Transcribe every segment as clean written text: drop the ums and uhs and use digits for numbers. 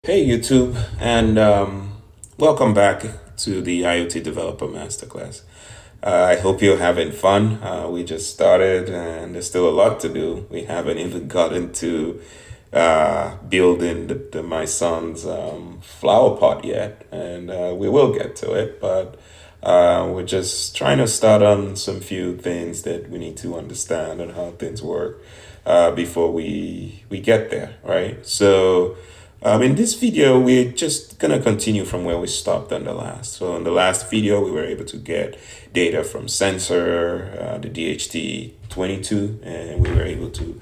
Hey YouTube, and welcome back to the IoT Developer Masterclass. I hope you're having fun. We just started, and there's still a lot to do. We haven't even gotten to building my son's flower pot yet, and we will get to it. But we're just trying to start on some few things that we need to understand and how things work before we get there, right? So. In this video, we're just gonna continue from where we stopped on the last. So in the last video, we were able to get data from sensor, the DHT22, and we were able to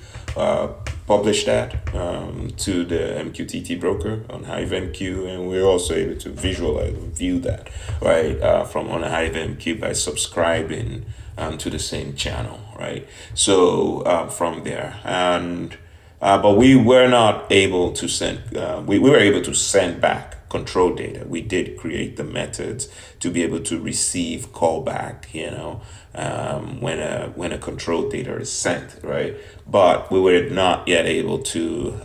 publish that to the MQTT broker on HiveMQ, and we are also able to visualize and view that right from on HiveMQ by subscribing to the same channel, right? So from there and. But we were not able to send, we were able to send back control data. We did create the methods to be able to receive callback, when a control data is sent, right? But we were not yet able to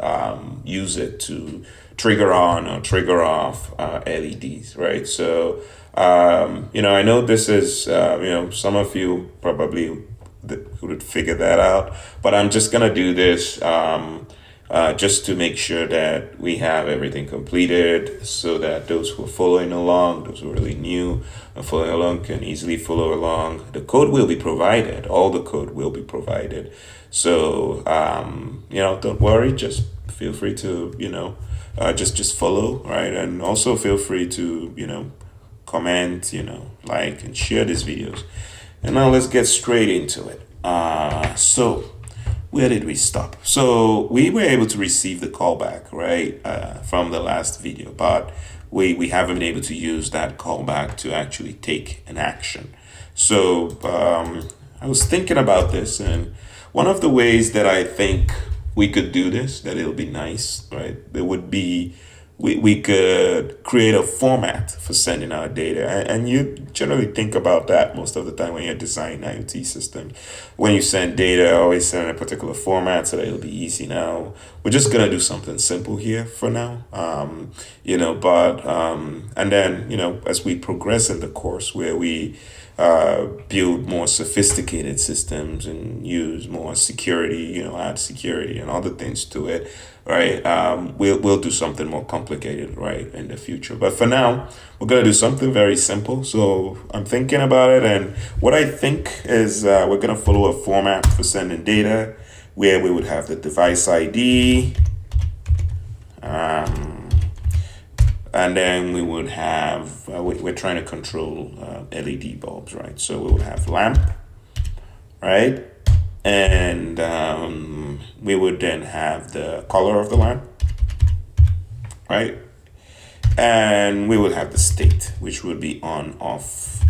use it to trigger on or trigger off LEDs, right? So, I know this is, some of you probably who would figure that out. But I'm just gonna do this just to make sure that we have everything completed, so that those who are following along, those who are really new and following along, can easily follow along. The code will be provided. All the code will be provided. So don't worry. Just feel free to just follow, right? And also feel free to comment, like and share these videos. And now let's get straight into it. So where did we stop? So we were able to receive the callback, right, from the last video, but we haven't been able to use that callback to actually take an action. So I was thinking about this, and one of the ways that I think we could do this, that it'll be nice, right, there would be we could create a format for sending our data. And you generally think about that most of the time when you're designing IoT systems. When you send data, always send in a particular format so that it'll be easy. Now, we're just going to do something simple here for now. And then, as we progress in the course where we build more sophisticated systems and use more security, add security and other things to it, right? We'll do something more complicated, right, in the future. But for now, we're gonna do something very simple. So I'm thinking about it, and what I think is we're gonna follow a format for sending data, where we would have the device ID, and then we would have we're trying to control LED bulbs, right? So we would have lamp, right? And we would then have the color of the lamp, right? And we would have the state, which would be on, off,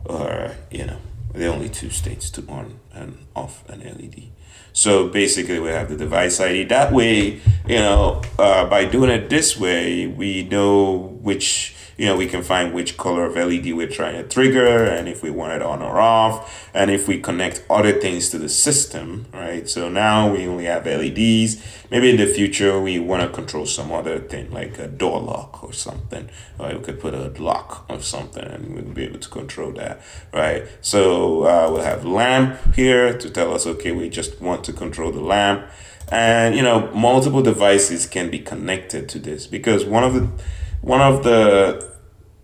or the only two states, to on and off an LED. So basically, we have the device ID. That way, by doing it this way, we know which, we can find which color of LED we're trying to trigger, and if we want it on or off, and if we connect other things to the system, right? So now we only have LEDs. Maybe in the future, we want to control some other thing, like a door lock or something. Right? We could put a lock or something, and we'll be able to control that, right? So we'll have lamp here to tell us, okay, we just want to control the lamp. And multiple devices can be connected to this, because one of the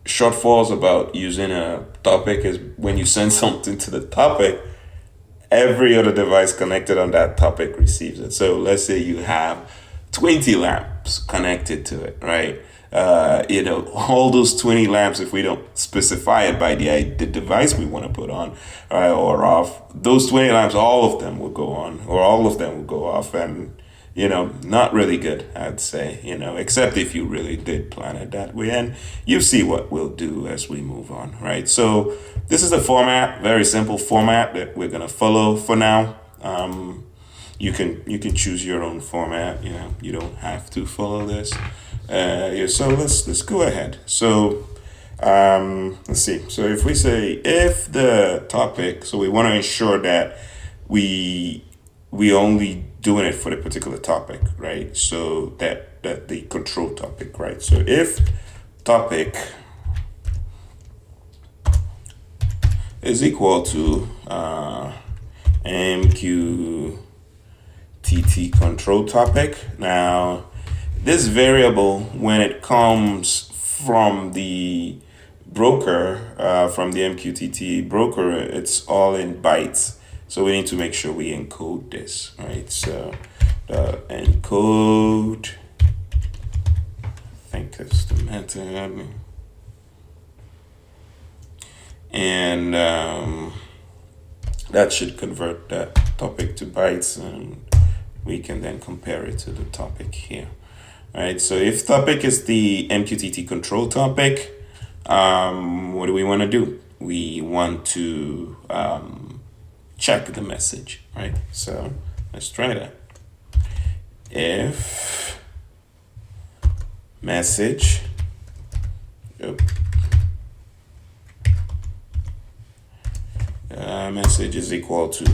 shortfalls about using a topic is when you send something to the topic, every other device connected on that topic receives it. So let's say you have 20 lamps connected to it, right? All those 20 lamps, if we don't specify it by the device we want to put on, right, or off, those 20 lamps, all of them will go on, or all of them will go off. And not really good, I'd say, except if you really did plan it that way. And you see what we'll do as we move on, right? So this is the format, very simple format that we're going to follow for now. You can choose your own format. You don't have to follow this. So let's go ahead. So let's see. So if we say if the topic, so we want to ensure that we only doing it for the particular topic, right? So that the control topic, right? So if topic is equal to MQTT control topic. Now, this variable, when it comes from the broker, from the MQTT broker, it's all in bytes. So we need to make sure we encode this, right? So the encode, I think it's the method. And that should convert that topic to bytes, and we can then compare it to the topic here. All right, so if topic is the MQTT control topic, what do we want to do? We want to check the message, right? So let's try that. If message, message is equal to,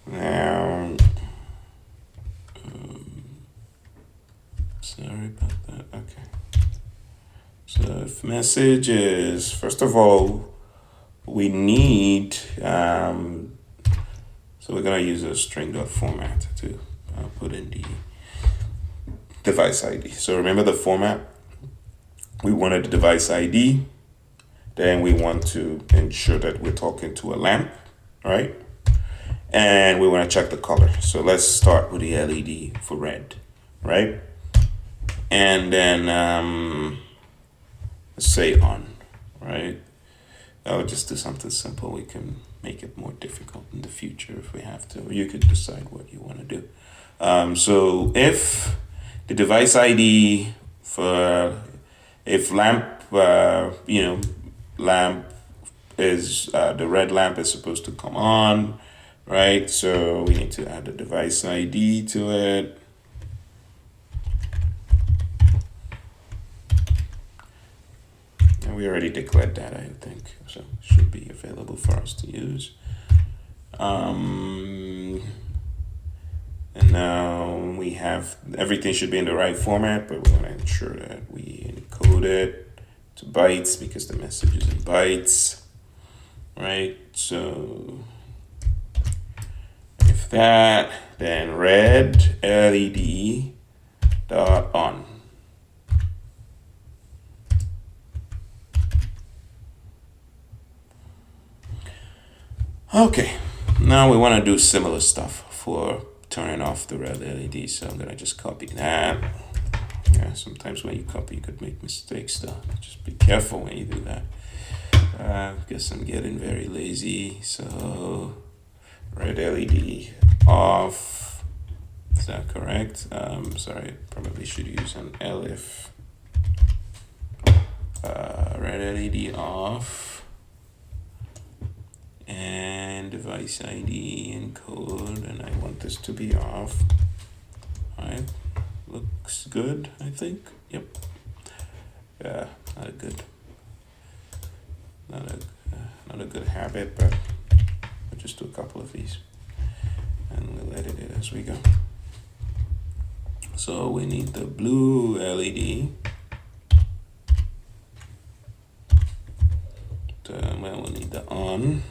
now, sorry about that, okay. So if message is, first of all, we need, so we're gonna use a string.format to put in the device ID. So remember the format, we wanted the device ID, then we want to ensure that we're talking to a lamp, right? And we want to check the color. So let's start with the LED for red, right? And then let's say on, right? I'll just do something simple. We can make it more difficult in the future if we have to. You could decide what you want to do. So if the device ID for, if lamp, lamp is, the red lamp is supposed to come on, right? So we need to add the device ID to it. And we already declared that, I think, so it should be available for us to use. And now we have, everything should be in the right format, but we want to ensure that we encode it to bytes because the message is in bytes, right? So if that, then red LED dot on. Okay, now we want to do similar stuff for turning off the red LED. So I'm gonna just copy that. Yeah, sometimes when you copy, you could make mistakes though. Just be careful when you do that. I guess I'm getting very lazy. So red LED off. Is that correct? Sorry, probably should use an elif. Red LED off. And device ID encode, and I want this to be off. All right. Looks good, I think. Yep. Yeah, not a good habit, but we'll just do a couple of these, and we'll edit it as we go. So we need the blue LED. Well, we'll need the on.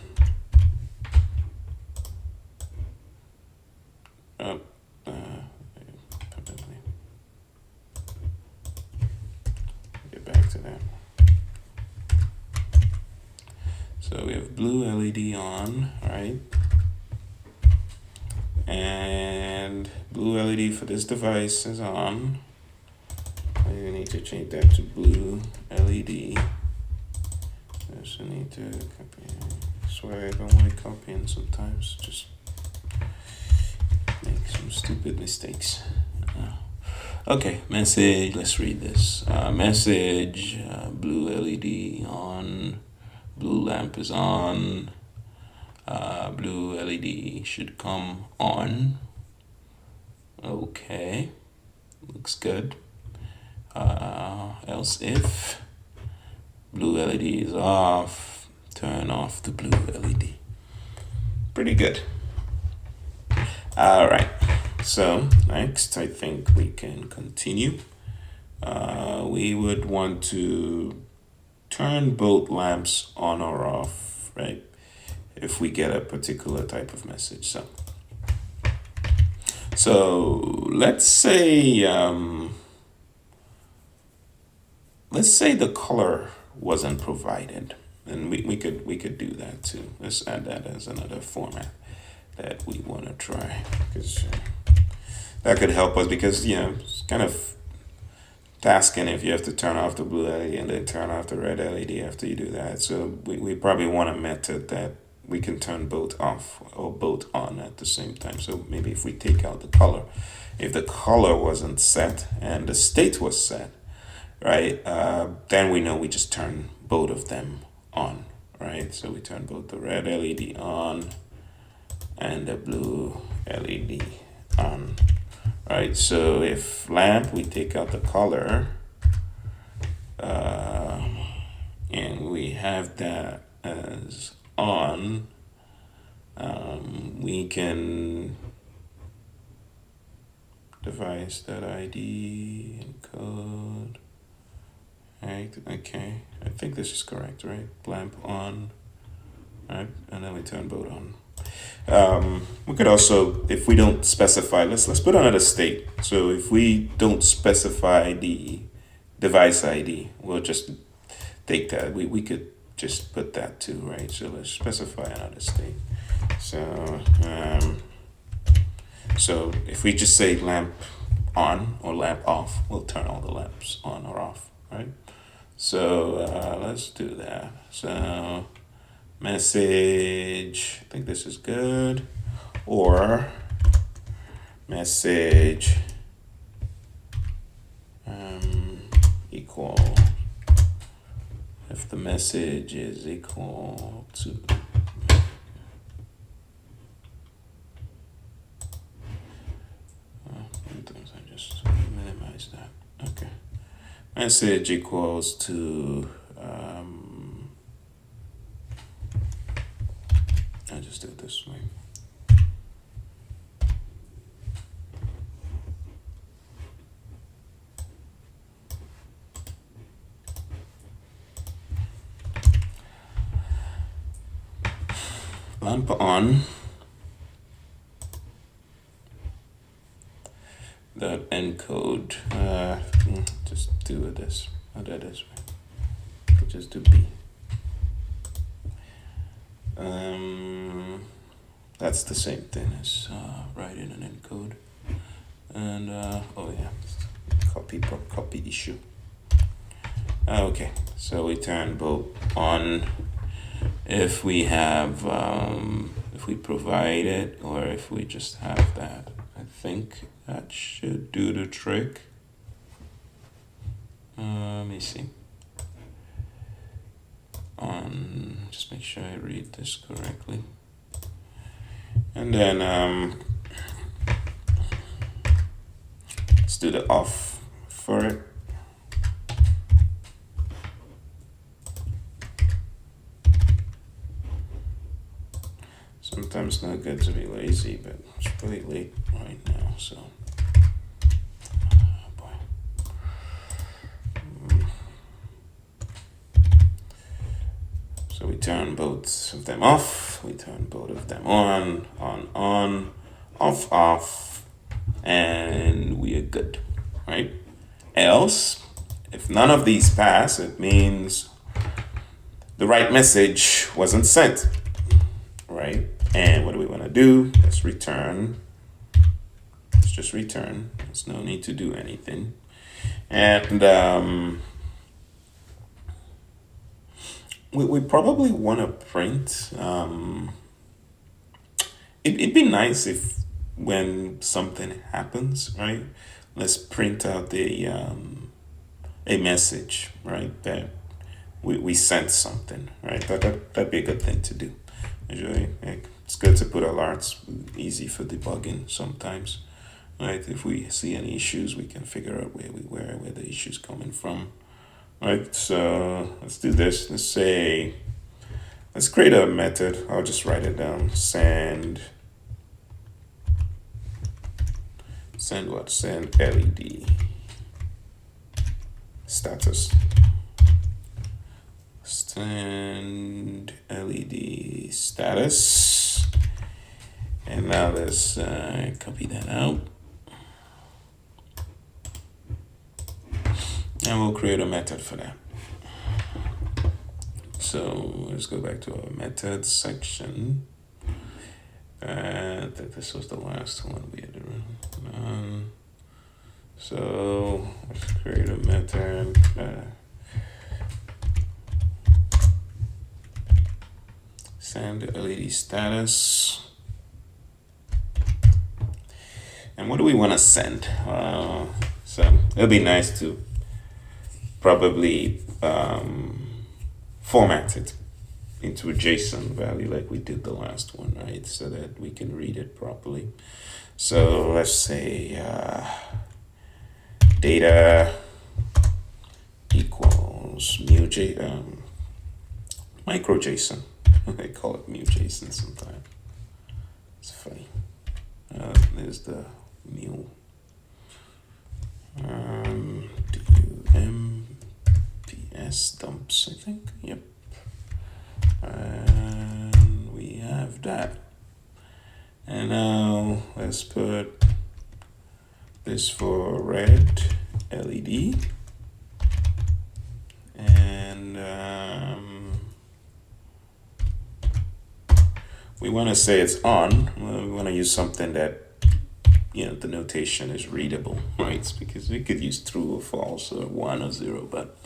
Get back to that. So we have blue LED on, right? And blue LED for this device is on. We need to change that to blue LED. So I need to copy. That's why I don't like copying sometimes. Just make some stupid mistakes. Okay, message, let's read this. Message, blue LED on, blue lamp is on, blue LED should come on. Okay, looks good. Else if blue LED is off, turn off the blue LED. Pretty good. All right. So next, I think we can continue. We would want to turn both lamps on or off, right? If we get a particular type of message. So let's say the color wasn't provided, and we could do that too. Let's add that as another format that we want to try, because that could help us, because it's kind of tasking if you have to turn off the blue LED and then turn off the red LED after you do that. So we probably want a method that we can turn both off or both on at the same time. So maybe if we take out the color, if the color wasn't set and the state was set, right, then we know we just turn both of them on, right? So we turn both the red LED on and the blue LED on, right? So if lamp, we take out the color, and we have that as on, we can device.id encode, right? Okay, I think this is correct, right? Lamp on, right? And then we turn both on. We could also, if we don't specify, let's put another state. So if we don't specify the device ID, we'll just take that. We could just put that too, right? So let's specify another state. So if we just say lamp on or lamp off, we'll turn all the lamps on or off, right? So let's do that. So message, I think this is good, or message equal, if the message is equal to sometimes I just minimize that. Okay, message equals to I'll just do it this way. Lamp on that encode, just do it this, not that this way. Just do B. That's the same thing as writing an encode. And oh yeah, copy issue. Okay, so we turn both on if we have if we provide it, or if we just have that. I think that should do the trick. Let me see. Just make sure I read this correctly. And then let's do the off for it. Sometimes not good to be lazy, but it's really late right now, so. Oh boy. So we turn both of them off, we turn both of them on, off, and we are good, right? Else, if none of these pass, it means the right message wasn't sent, right? And what do we want to do? Let's just return. There's no need to do anything. And we probably want to print. It'd be nice if when something happens, right? Let's print out a message, right? That we sent something, right? That'd be a good thing to do. Usually, it's good to put alerts, easy for debugging sometimes, right? If we see any issues, we can figure out where the issue's coming from, right? So let's do this. Let's create a method. I'll just write it down. Send Send what? Send LED status. Send LED status. And now let's copy that out. And we'll create a method for that. So let's go back to our methods section. I think this was the last one we had to run. So let's create a method. Send LED status. And what do we want to send? So it'll be nice to probably format it into a JSON value like we did the last one, right? So that we can read it properly. So let's say data equals micro JSON. They call it mu JSON sometimes. It's funny. There's the mu. MPS dumps, I think. Yep. And we have that. And now let's put this for red LED. And we want to say it's on. We want to use something that, the notation is readable, right? Because we could use true or false or 1 or 0, but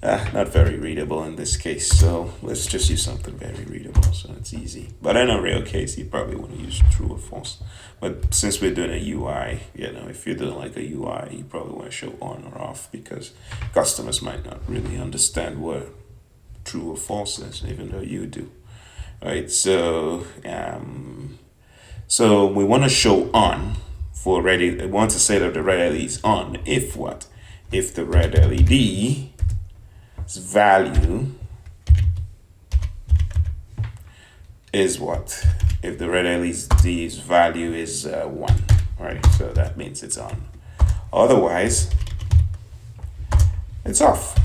not very readable in this case. So let's just use something very readable, so it's easy. But in a real case, you probably want to use true or false. But since we're doing a UI, if you're doing like a UI, you probably want to show on or off, because customers might not really understand what true or false is, even though you do. Right, so we want to show on for red. We want to say that the red LED is on if what? If the red LED's value is what? If the red LED's value is 1, right? So that means it's on. Otherwise, it's off.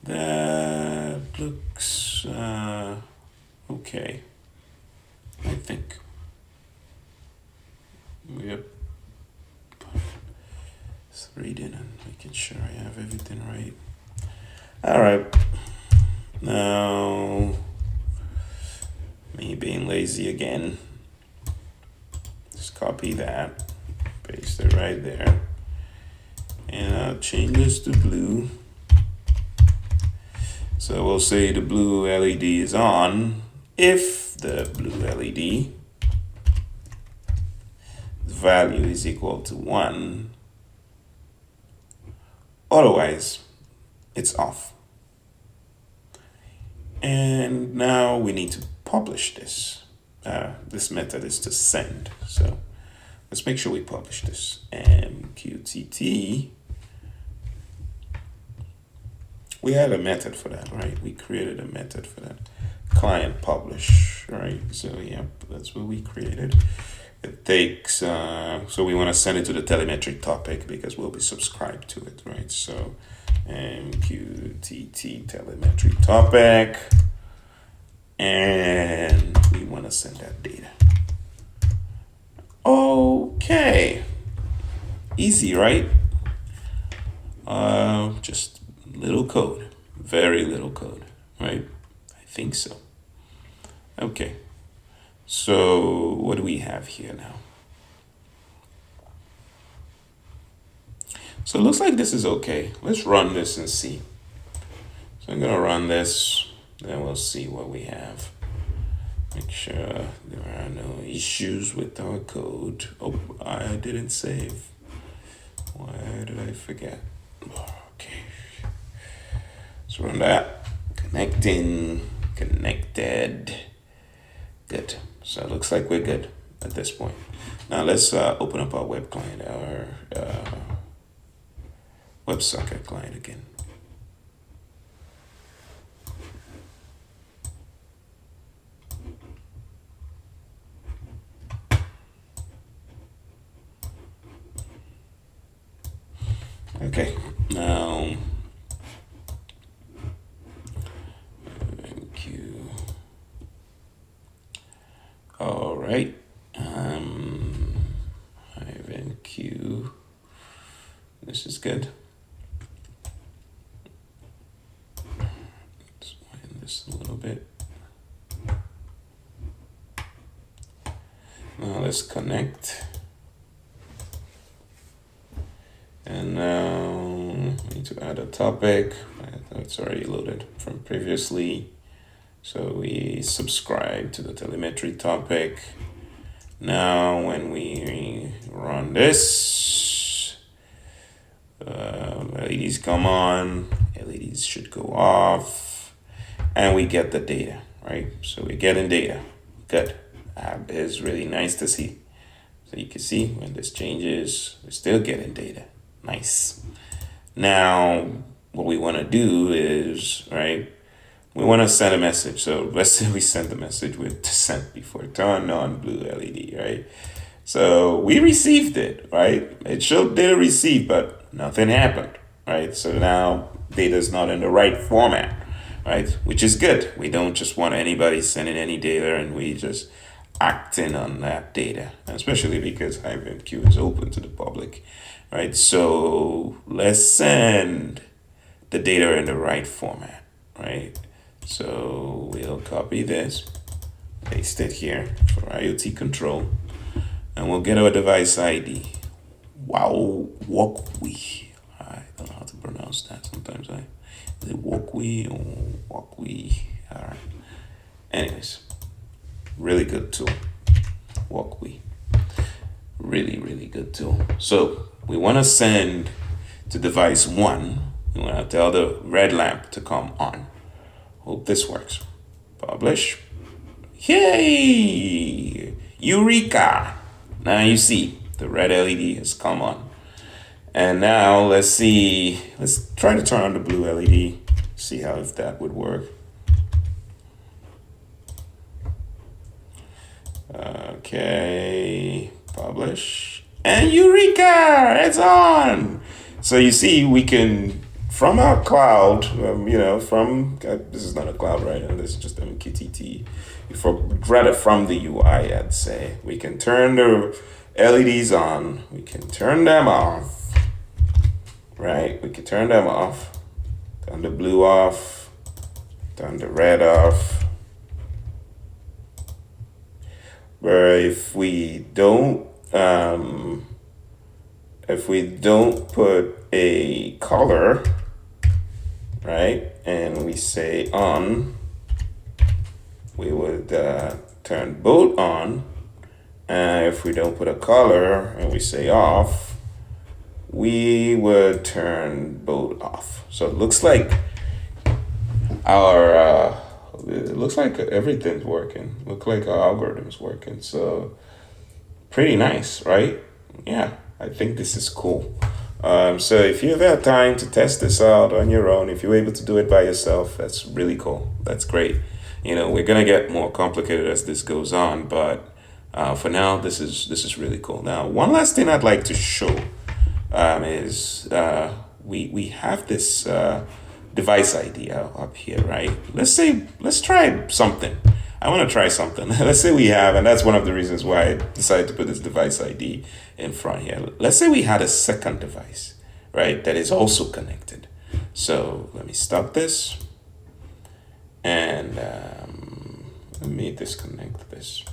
That looks okay, I think. Yep. Just reading and making sure I have everything right. All right. Now, me being lazy again. Just copy that, paste it right there, and I'll change this to blue. So we'll say the blue LED is on if the blue LED value is equal to 1. Otherwise, it's off. And now we need to publish this. This method is to send. So let's make sure we publish this. MQTT. We had a method for that, right? We created a method for that. Client publish, right? So yeah, that's what we created. It takes, so we want to send it to the telemetry topic because we'll be subscribed to it, right? So MQTT telemetry topic, and we want to send that data. Okay, easy, right? Just little code, very little code, right? I think so. Okay, so what do we have here now? So it looks like this is okay. Let's run this and see. So I'm gonna run this, then we'll see what we have. Make sure there are no issues with our code. Oh, I didn't save. Why did I forget? Okay. Let's run that. Connected. Good. So it looks like we're good at this point. Now let's open up our web client, our WebSocket client again. Okay, now MQ. All right, MQ. This is good. Let's widen this a little bit. Now let's connect. And now we need to add a topic. It's already loaded from previously. So we subscribe to the telemetry topic. Now when we run this, LEDs come on, LEDs should go off, and we get the data, right? So we're getting data. Good. That is really nice to see. So you can see when this changes, we're still getting data. Nice. Now, what we want to do is, right, we want to send a message. So let's say we send the message with sent before turn on blue LED, right? So we received it, right? It showed data received, but nothing happened, right? So now data is not in the right format, right? Which is good. We don't just want anybody sending any data and we just acting on that data, especially because HiveMQ is open to the public, right? So let's send the data in the right format, right? So we'll copy this, paste it here for IoT control, and we'll get our device ID. Wow, Walkwe. I don't know how to pronounce that. Sometimes is it Walkwe or Walkwe? All right. Anyways, really good tool. Walkwe. Really, really good tool. So we want to send to device 1. We want to tell the red lamp to come on. Hope this works. Publish. Yay! Eureka! Now you see the red LED has come on. And now let's see. Let's try to turn on the blue LED. See how if that would work. Okay, publish, and Eureka! It's on. So you see, we can from our cloud, this is not a cloud, right? And this is just MQTT. Rather from the UI, I'd say we can turn the LEDs on. We can turn them off. Right? We can turn them off. Turn the blue off. Turn the red off. Where if we don't put a color, right, and we say on, we would turn both on. And if we don't put a color and we say off, we would turn both off. So it looks like everything's working. Look like our algorithm's working. So pretty nice, right? Yeah, I think this is cool. So if you've had time to test this out on your own, if you're able to do it by yourself, that's really cool. That's great. We're gonna get more complicated as this goes on, but for now, this is really cool. Now, one last thing I'd like to show is we have this device ID up here, right? Let's try something. I want to try something. Let's say we have, and that's one of the reasons why I decided to put this device ID in front here. Let's say we had a second device, right, that is also connected. So let me stop this, and let me disconnect this.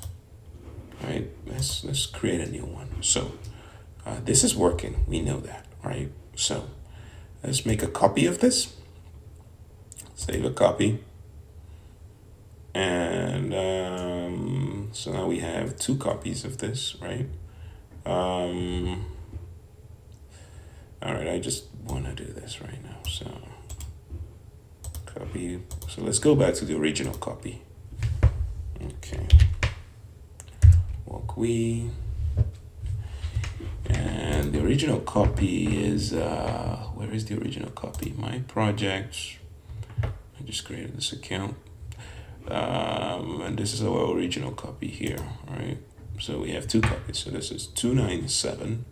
All right, let's create a new one. So this is working. We know that, right? So let's make a copy of this. Save a copy. And so now we have 2 copies of this, right? All right, I just want to do this right now. So copy. So let's go back to the original copy. Okay. Walkwe. And the original copy is, where is the original copy? My projects. I just created this account. And this is our original copy here, right? So we have 2 copies. So this is 297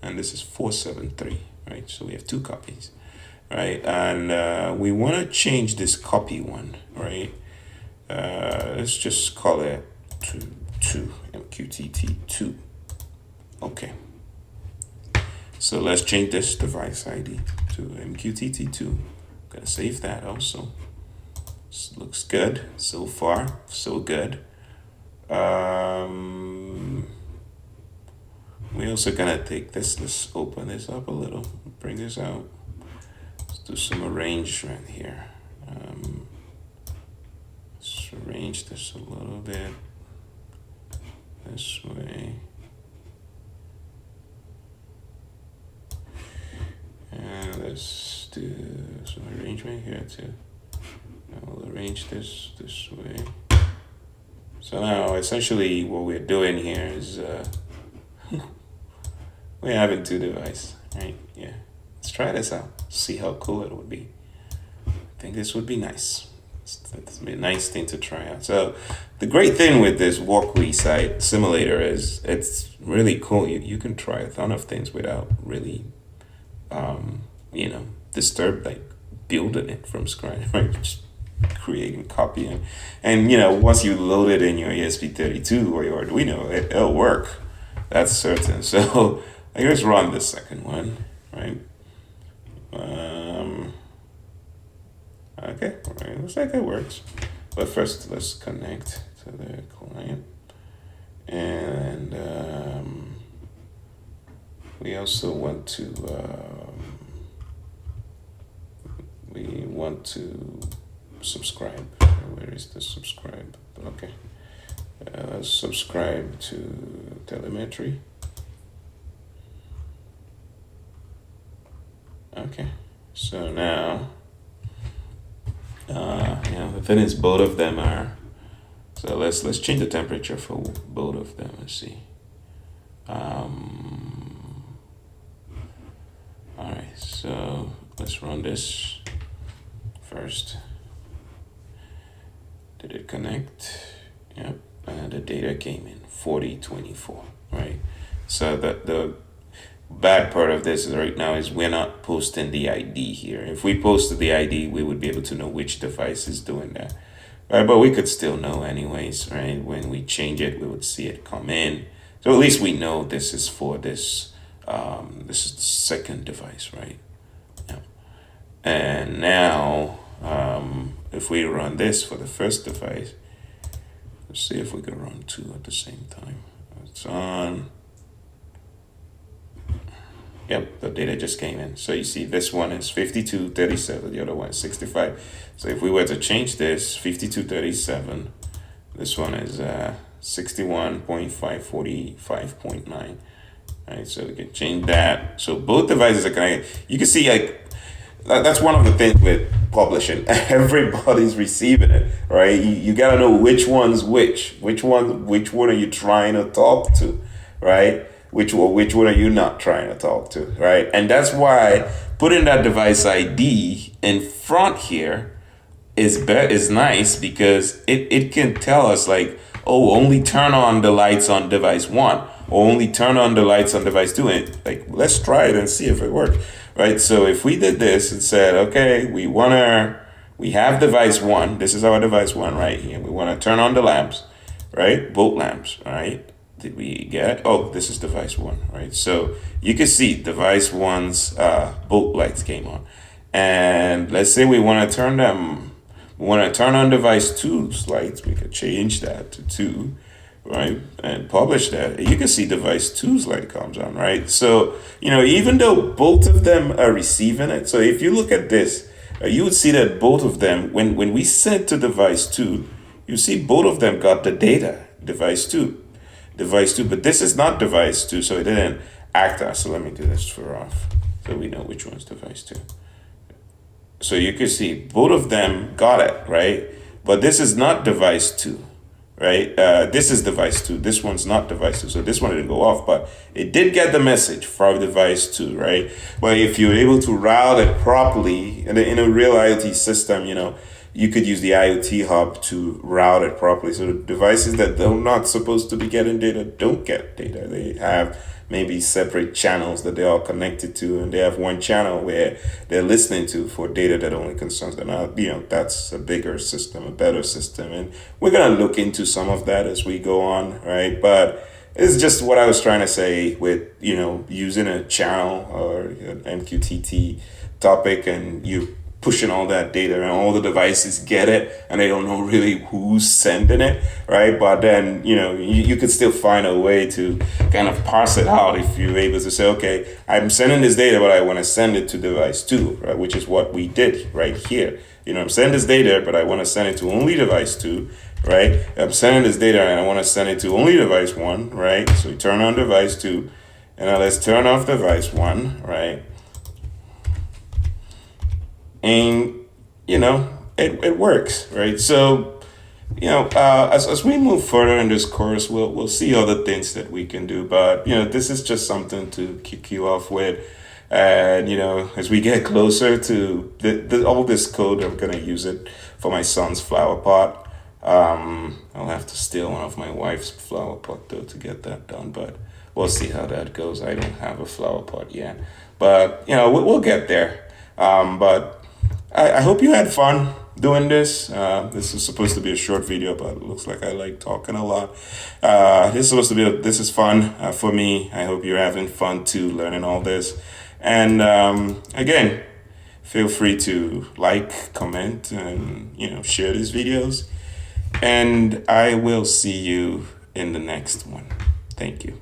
and this is 473, right? So we have two copies, right? And we want to change this copy one, right? Let's just call it two MQTT 2. Okay. So let's change this device ID to MQTT 2. Gonna save that also. This looks good so far, so good. We also gonna take this. Let's open this up a little. Bring this out. Let's do some arrangement here. Let's arrange this a little bit this way. And let's do some arrangement here too. Now we'll arrange this way. So now essentially what we're doing here is we're having two devices, right? Yeah. Let's try this out. See how cool it would be. I think this would be nice. It's a nice thing to try out. So the great thing with this walkway site simulator is it's really cool. You can try a ton of things without really disturb, like building it from scratch, right? Just creating, copying. And once you load it in your ESP32 or your Arduino, it'll work. That's certain. So I just run the second one, right? Okay, all right, looks like it works. But first, let's connect to the client. And we also want to subscribe. Where is the subscribe? Okay. Let's subscribe to telemetry. Okay. So now, the thing is, both of them are. So let's change the temperature for both of them. Let's see. All right. So let's run this first. Did it connect? Yep. And the data came in 4024. Right. So the bad part of this is right now is we're not posting the ID here. If we posted the ID, we would be able to know which device is doing that. Right, but we could still know anyways, right? When we change it, we would see it come in. So at least we know this is for this. This is the second device, right? Yeah. And now, if we run this for the first device, let's see if we can run two at the same time. It's on. Yep, the data just came in. So you see this one is 5237, the other one is 65. So if we were to change this, 5237, this one is 61.545.9. Right, so we can change that. So both devices are connected. You can see that's one of the things with publishing. Everybody's receiving it, right? You gotta know which one's which one are you trying to talk to, right? Which one are you not trying to talk to, right? And that's why putting that device ID in front here is nice, because it can tell us like, oh, only turn on the lights on device 1, or only turn on the lights on device 2. And like, let's try it and see if it works, right? So if we did this and said, okay, we have device 1, this is our device 1 right here. We want to turn on the lamps, right? Both lamps, right? Did we get? Oh, this is device 1, right? So you can see device 1's both lights came on. And let's say we want to turn on device 2's lights. We could change that to 2, right? And publish that. You can see device 2's light comes on, right? So, even though both of them are receiving it, so if you look at this, you would see that both of them, when we sent to device 2, you see both of them got the data, device 2, but this is not device 2, so it didn't act as. So let me do this for off, so we know which one's device 2. So you can see both of them got it, right? But this is not device 2, right? This is device 2. This one's not device 2. So this one didn't go off, but it did get the message from device 2, right? But if you're able to route it properly in a real IoT system, you could use the IoT hub to route it properly. So the devices that are not supposed to be getting data don't get data. They have maybe separate channels that they're all connected to, and they have one channel where they're listening to for data that only concerns them. Now, that's a bigger system, a better system, and we're gonna look into some of that as we go on, right? But it's just what I was trying to say with, using a channel or an MQTT topic, and you pushing all that data and all the devices get it and they don't know really who's sending it, right? But then, you could still find a way to kind of parse it out if you're able to say, okay, I'm sending this data, but I want to send it to device 2, right? Which is what we did right here. I'm sending this data, but I want to send it to only device 2, right? I'm sending this data and I want to send it to only device 1, right? So we turn on device 2, and now let's turn off device 1, right? And it works, right? So as we move further in this course, we'll see other things that we can do, but this is just something to kick you off with. And as we get closer to all this code, I'm gonna use it for my son's flower pot. I'll have to steal one of my wife's flower pot though to get that done, but we'll see how that goes. I don't have a flower pot yet, but we'll get there. But I hope you had fun doing this. This is supposed to be a short video, but it looks like I like talking a lot. This is fun for me. I hope you're having fun too, learning all this. And again, feel free to like, comment, and share these videos. And I will see you in the next one. Thank you.